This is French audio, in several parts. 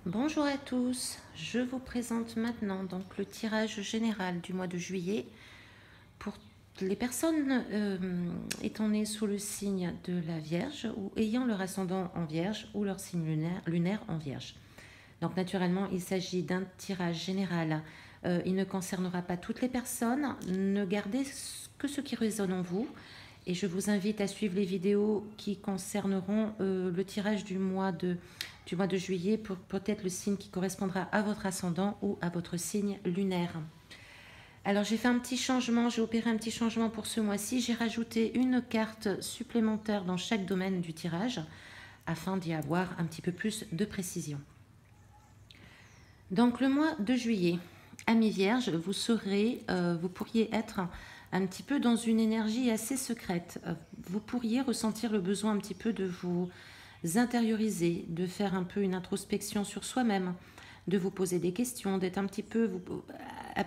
Bonjour à tous, je vous présente maintenant donc le tirage général du mois de juillet pour les personnes étant nées sous le signe de la Vierge ou ayant leur ascendant en Vierge ou leur signe lunaire en Vierge. Donc naturellement, il s'agit d'un tirage général. Il ne concernera pas toutes les personnes. Ne gardez que ce qui résonne en vous. Et je vous invite à suivre les vidéos qui concerneront le tirage du mois de juillet pour peut-être le signe qui correspondra à votre ascendant ou à votre signe lunaire. Alors j'ai fait un petit changement, j'ai opéré un petit changement pour ce mois-ci. J'ai rajouté une carte supplémentaire dans chaque domaine du tirage afin d'y avoir un petit peu plus de précision. Donc le mois de juillet, Amis Vierge, vous pourriez être un petit peu dans une énergie assez secrète. Vous pourriez ressentir le besoin un petit peu de vous intérioriser, de faire un peu une introspection sur soi-même, de vous poser des questions, d'être un petit peu...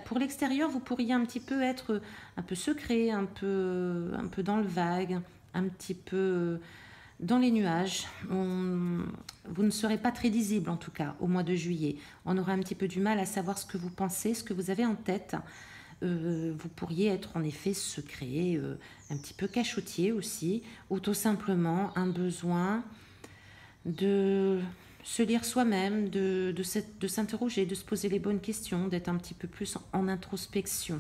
pour l'extérieur, vous pourriez un petit peu être un peu secret, un peu dans le vague, un petit peu dans les nuages. Vous ne serez pas très lisible en tout cas au mois de juillet. On aura un petit peu du mal à savoir ce que vous pensez, ce que vous avez en tête. Vous pourriez être en effet secret, un petit peu cachotier aussi, ou tout simplement un besoin de se lire soi-même, de s'interroger, de se poser les bonnes questions, d'être un petit peu plus en introspection.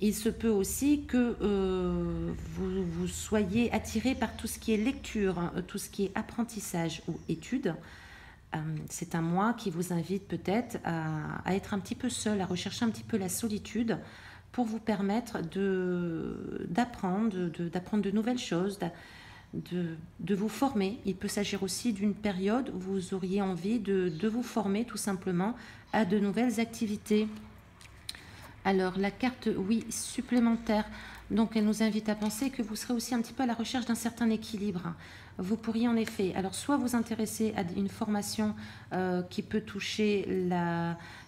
Il se peut aussi que vous soyez attiré par tout ce qui est lecture, hein, tout ce qui est apprentissage ou études. C'est un mois qui vous invite peut-être à être un petit peu seul, à rechercher un petit peu la solitude pour vous permettre d'apprendre de nouvelles choses, de vous former. Il peut s'agir aussi d'une période où vous auriez envie de vous former tout simplement à de nouvelles activités. Alors, la carte, oui, supplémentaire, donc elle nous invite à penser que vous serez aussi un petit peu à la recherche d'un certain équilibre. Vous pourriez en effet, alors soit vous intéresser à une formation qui peut toucher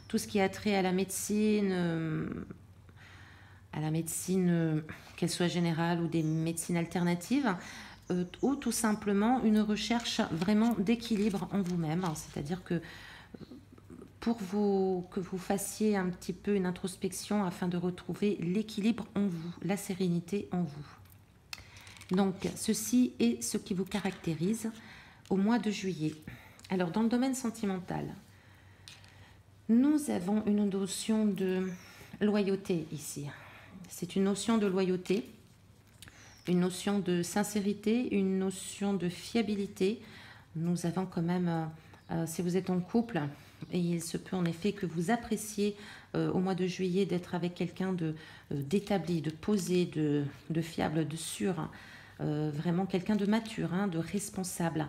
tout ce qui a trait à la médecine qu'elle soit générale ou des médecines alternatives, ou tout simplement une recherche vraiment d'équilibre en vous-même, c'est-à-dire que que vous fassiez un petit peu une introspection afin de retrouver l'équilibre en vous, la sérénité en vous. Donc, ceci est ce qui vous caractérise au mois de juillet. Alors, dans le domaine sentimental, nous avons une notion de loyauté ici. C'est une notion de loyauté, une notion de sincérité, une notion de fiabilité. Nous avons quand même, si vous êtes en couple, et il se peut en effet que vous appréciez au mois de juillet d'être avec quelqu'un d'établi, de posé, de fiable, de sûr, vraiment quelqu'un de mature, hein, de responsable.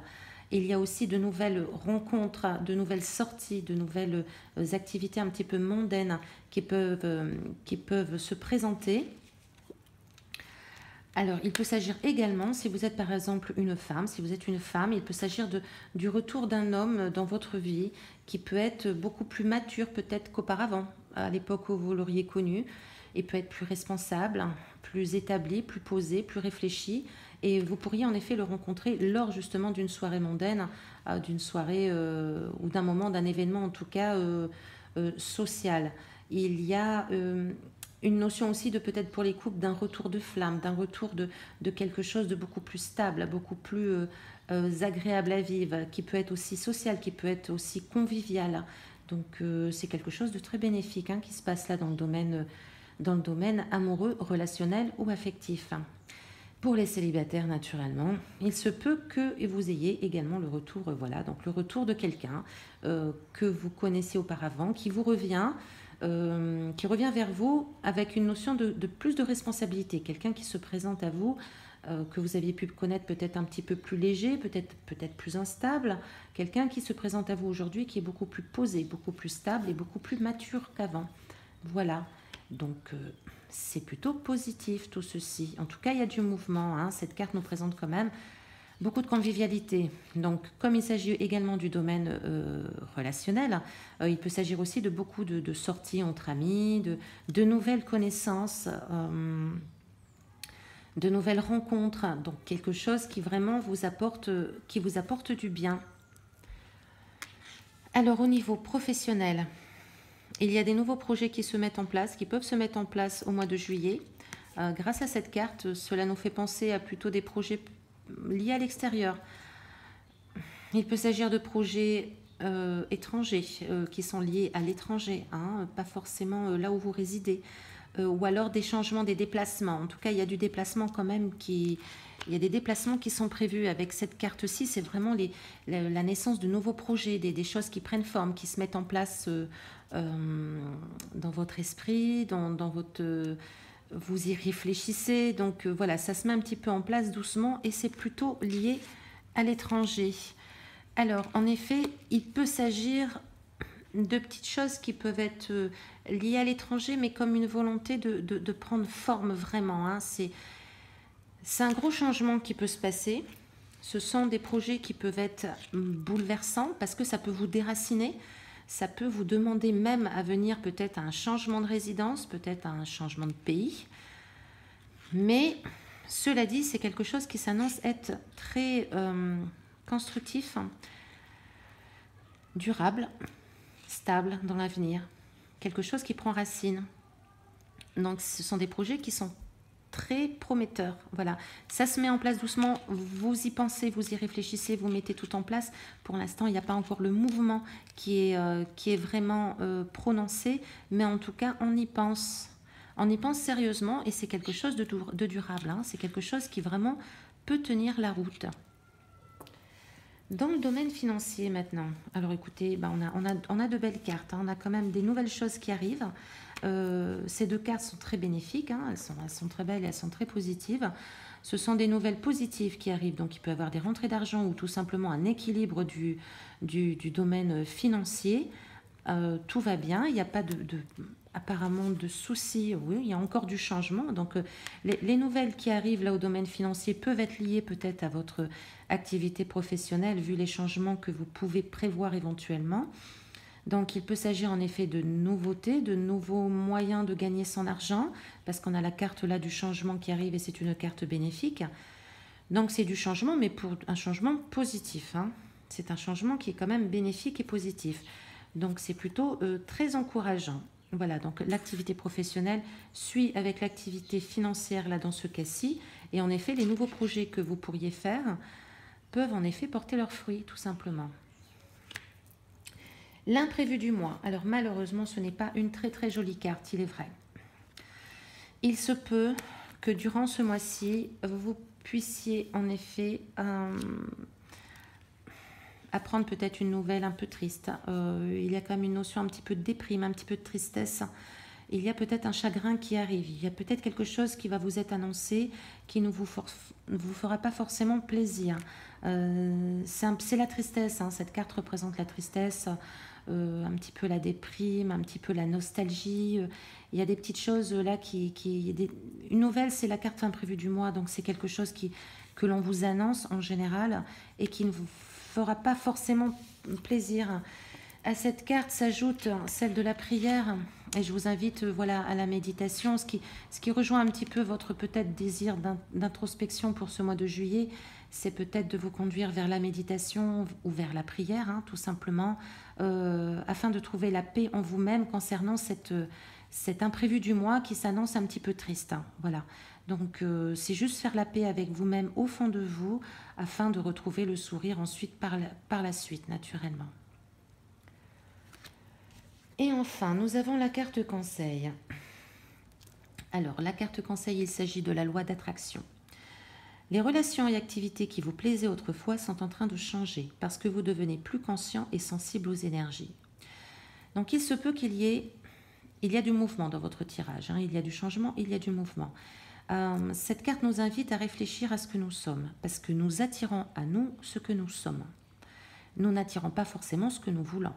Il y a aussi de nouvelles rencontres, de nouvelles sorties, de nouvelles activités un petit peu mondaines qui peuvent se présenter. Alors, il peut s'agir également, si vous êtes par exemple une femme, si vous êtes une femme, il peut s'agir du retour d'un homme dans votre vie qui peut être beaucoup plus mature peut-être qu'auparavant, à l'époque où vous l'auriez connu. Il peut être plus responsable, plus établi, plus posé, plus réfléchi. Et vous pourriez en effet le rencontrer lors justement d'une soirée mondaine, d'une soirée ou d'un moment, d'un événement en tout cas social. Il y a une notion aussi de peut-être pour les couples d'un retour de flamme, d'un retour de quelque chose de beaucoup plus stable, beaucoup plus agréable à vivre, qui peut être aussi social, qui peut être aussi convivial. Donc c'est quelque chose de très bénéfique hein, qui se passe là dans le domaine amoureux, relationnel ou affectif. Pour les célibataires, naturellement, il se peut que vous ayez également le retour, voilà, donc le retour de quelqu'un que vous connaissiez auparavant, qui revient vers vous avec une notion de plus de responsabilité. Quelqu'un qui se présente à vous, que vous aviez pu connaître peut-être un petit peu plus léger, peut-être plus instable. Quelqu'un qui se présente à vous aujourd'hui qui est beaucoup plus posé, beaucoup plus stable et beaucoup plus mature qu'avant. Voilà. Donc, c'est plutôt positif tout ceci. En tout cas, il y a du mouvement. Hein. Cette carte nous présente quand même beaucoup de convivialité. Donc, comme il s'agit également du domaine relationnel, il peut s'agir aussi de beaucoup de sorties entre amis, de nouvelles connaissances, de nouvelles rencontres. Donc, quelque chose qui vraiment qui vous apporte du bien. Alors au niveau professionnel, il y a des nouveaux projets qui se mettent en place, qui peuvent se mettre en place au mois de juillet. Grâce à cette carte, cela nous fait penser à plutôt des projets liés à l'extérieur. Il peut s'agir de projets étrangers qui sont liés à l'étranger, hein, pas forcément là où vous résidez, ou alors des changements des déplacements. En tout cas, il y a du déplacement quand même il y a des déplacements qui sont prévus avec cette carte-ci. C'est vraiment la naissance de nouveaux projets, des choses qui prennent forme, qui se mettent en place dans votre esprit, dans votre... vous y réfléchissez. Donc voilà, ça se met un petit peu en place doucement et c'est plutôt lié à l'étranger. Alors, en effet, il peut s'agir de petites choses qui peuvent être liées à l'étranger, mais comme une volonté de prendre forme vraiment, hein. C'est un gros changement qui peut se passer. Ce sont des projets qui peuvent être bouleversants parce que ça peut vous déraciner. Ça peut vous demander même à venir peut-être à un changement de résidence, peut-être à un changement de pays. Mais cela dit, c'est quelque chose qui s'annonce être très constructif, durable, stable dans l'avenir. Quelque chose qui prend racine. Donc ce sont des projets qui sont très prometteurs. Voilà, ça se met en place doucement. Vous y pensez, vous y réfléchissez, vous mettez tout en place. Pour l'instant, il n'y a pas encore le mouvement qui est vraiment prononcé, mais en tout cas, on y pense. On y pense sérieusement et c'est quelque chose de durable. Hein. C'est quelque chose qui vraiment peut tenir la route. Dans le domaine financier maintenant, alors écoutez, on a de belles cartes, hein. On a quand même des nouvelles choses qui arrivent. Ces deux cartes sont très bénéfiques, hein. Elles sont très belles et elles sont très positives. Ce sont des nouvelles positives qui arrivent, donc il peut y avoir des rentrées d'argent ou tout simplement un équilibre du domaine financier. Tout va bien, il n'y a pas apparemment de soucis. Oui, il y a encore du changement. Donc les nouvelles qui arrivent là au domaine financier peuvent être liées peut-être à votre activité professionnelle vu les changements que vous pouvez prévoir éventuellement. Donc il peut s'agir en effet de nouveautés, de nouveaux moyens de gagner son argent parce qu'on a la carte là du changement qui arrive et c'est une carte bénéfique. Donc c'est du changement mais pour un changement positif, hein. C'est un changement qui est quand même bénéfique et positif. Donc c'est plutôt très encourageant. Voilà, donc l'activité professionnelle suit avec l'activité financière là dans ce cas-ci. Et en effet, les nouveaux projets que vous pourriez faire peuvent en effet porter leurs fruits, tout simplement. L'imprévu du mois. Alors malheureusement, ce n'est pas une très très jolie carte, il est vrai. Il se peut que durant ce mois-ci, vous puissiez en effet apprendre peut-être une nouvelle un peu triste. Il y a quand même une notion un petit peu de déprime, un petit peu de tristesse. Il y a peut-être un chagrin qui arrive. Il y a peut-être quelque chose qui va vous être annoncé qui ne vous fera pas forcément plaisir. C'est la tristesse, hein. Cette carte représente la tristesse, un petit peu la déprime, un petit peu la nostalgie. Il y a des petites choses là Une nouvelle, c'est la carte imprévue du mois, donc c'est quelque chose que l'on vous annonce en général et qui ne vous fera pas forcément plaisir. À cette carte s'ajoute celle de la prière et je vous invite voilà, à la méditation, ce qui rejoint un petit peu votre peut-être désir d'introspection pour ce mois de juillet, c'est peut-être de vous conduire vers la méditation ou vers la prière, hein, tout simplement, afin de trouver la paix en vous-même concernant cet imprévu du mois qui s'annonce un petit peu triste, hein, voilà. Donc c'est juste faire la paix avec vous-même au fond de vous afin de retrouver le sourire ensuite par la suite, naturellement. Et enfin, nous avons la carte conseil. Alors, la carte conseil, il s'agit de la loi d'attraction. Les relations et activités qui vous plaisaient autrefois sont en train de changer parce que vous devenez plus conscient et sensible aux énergies. Donc, il se peut il y a du mouvement dans votre tirage, hein. Il y a du changement, il y a du mouvement. Cette carte nous invite à réfléchir à ce que nous sommes, parce que nous attirons à nous ce que nous sommes. Nous n'attirons pas forcément ce que nous voulons.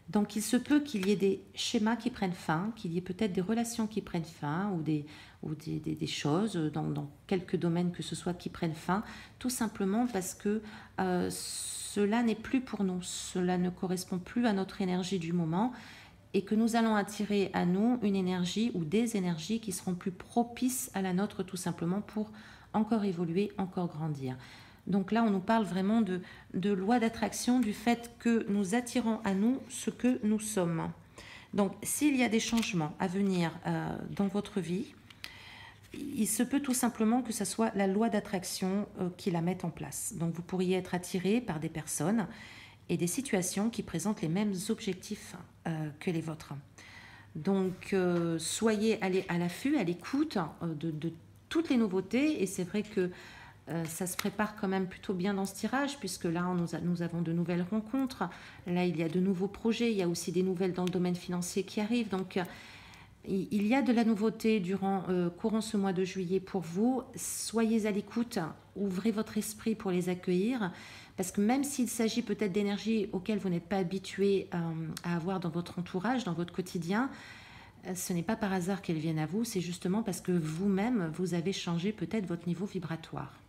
Donc il se peut qu'il y ait des schémas qui prennent fin, qu'il y ait peut-être des relations qui prennent fin, ou des choses dans quelques domaines que ce soit qui prennent fin, tout simplement parce que cela n'est plus pour nous, cela ne correspond plus à notre énergie du moment, et que nous allons attirer à nous une énergie ou des énergies qui seront plus propices à la nôtre tout simplement pour encore évoluer, encore grandir. Donc là, on nous parle vraiment de loi d'attraction, du fait que nous attirons à nous ce que nous sommes. Donc, s'il y a des changements à venir dans votre vie, il se peut tout simplement que ce soit la loi d'attraction qui la mette en place. Donc, vous pourriez être attiré par des personnes et des situations qui présentent les mêmes objectifs que les vôtres. Donc, soyez à l'affût, à l'écoute de toutes les nouveautés. Et c'est vrai que ça se prépare quand même plutôt bien dans ce tirage, puisque là, nous avons de nouvelles rencontres. Là, il y a de nouveaux projets. Il y a aussi des nouvelles dans le domaine financier qui arrivent. Donc, il y a de la nouveauté courant ce mois de juillet pour vous. Soyez à l'écoute, ouvrez votre esprit pour les accueillir, parce que même s'il s'agit peut-être d'énergies auxquelles vous n'êtes pas habitué à avoir dans votre entourage, dans votre quotidien, ce n'est pas par hasard qu'elles viennent à vous, c'est justement parce que vous-même, vous avez changé peut-être votre niveau vibratoire.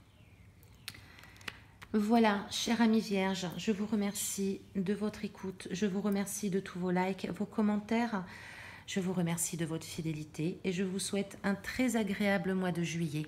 Voilà, chère amie Vierge, je vous remercie de votre écoute, je vous remercie de tous vos likes, vos commentaires. Je vous remercie de votre fidélité et je vous souhaite un très agréable mois de juillet.